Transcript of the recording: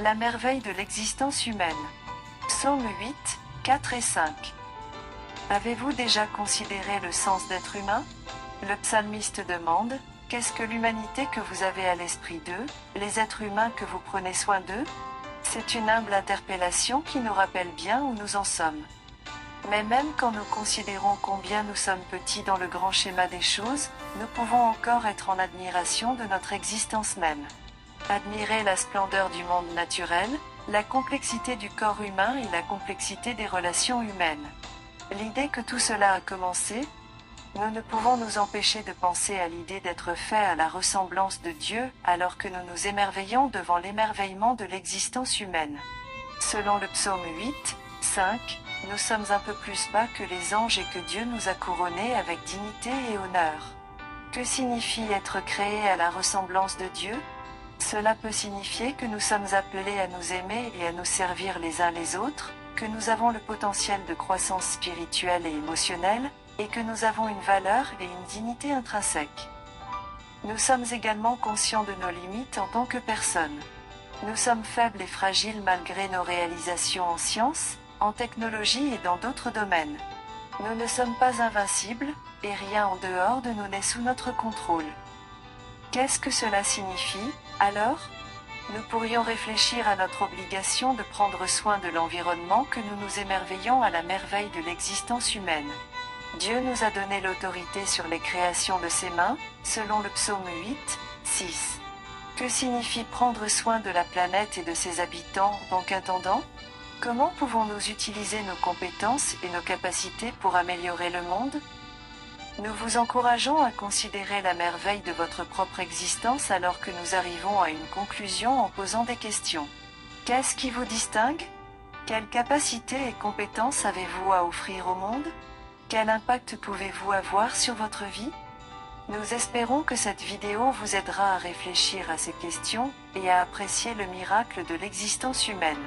La merveille de l'existence humaine. Psaume 8, 4 et 5. Avez-vous déjà considéré le sens d'être humain? Le psalmiste demande, qu'est-ce que l'humanité que vous avez à l'esprit d'eux, les êtres humains que vous prenez soin d'eux? C'est une humble interpellation qui nous rappelle bien où nous en sommes. Mais même quand nous considérons combien nous sommes petits dans le grand schéma des choses, nous pouvons encore être en admiration de notre existence même. Admirer la splendeur du monde naturel, la complexité du corps humain et la complexité des relations humaines. L'idée que tout cela a commencé, nous ne pouvons nous empêcher de penser à l'idée d'être fait à la ressemblance de Dieu, alors que nous nous émerveillons devant l'émerveillement de l'existence humaine. Selon le psaume 8, 5, nous sommes un peu plus bas que les anges et que Dieu nous a couronnés avec dignité et honneur. Que signifie être créé à la ressemblance de Dieu? Cela peut signifier que nous sommes appelés à nous aimer et à nous servir les uns les autres, que nous avons le potentiel de croissance spirituelle et émotionnelle, et que nous avons une valeur et une dignité intrinsèques. Nous sommes également conscients de nos limites en tant que personnes. Nous sommes faibles et fragiles malgré nos réalisations en sciences, en technologie et dans d'autres domaines. Nous ne sommes pas invincibles, et rien en dehors de nous n'est sous notre contrôle. Qu'est-ce que cela signifie, alors? Nous pourrions réfléchir à notre obligation de prendre soin de l'environnement que nous nous émerveillons à la merveille de l'existence humaine. Dieu nous a donné l'autorité sur les créations de ses mains, selon le psaume 8, 6. Que signifie prendre soin de la planète et de ses habitants en tant qu'intendant? Comment pouvons-nous utiliser nos compétences et nos capacités pour améliorer le monde? Nous vous encourageons à considérer la merveille de votre propre existence alors que nous arrivons à une conclusion en posant des questions. Qu'est-ce qui vous distingue? Quelles capacités et compétences avez-vous à offrir au monde? Quel impact pouvez-vous avoir sur votre vie? Nous espérons que cette vidéo vous aidera à réfléchir à ces questions et à apprécier le miracle de l'existence humaine.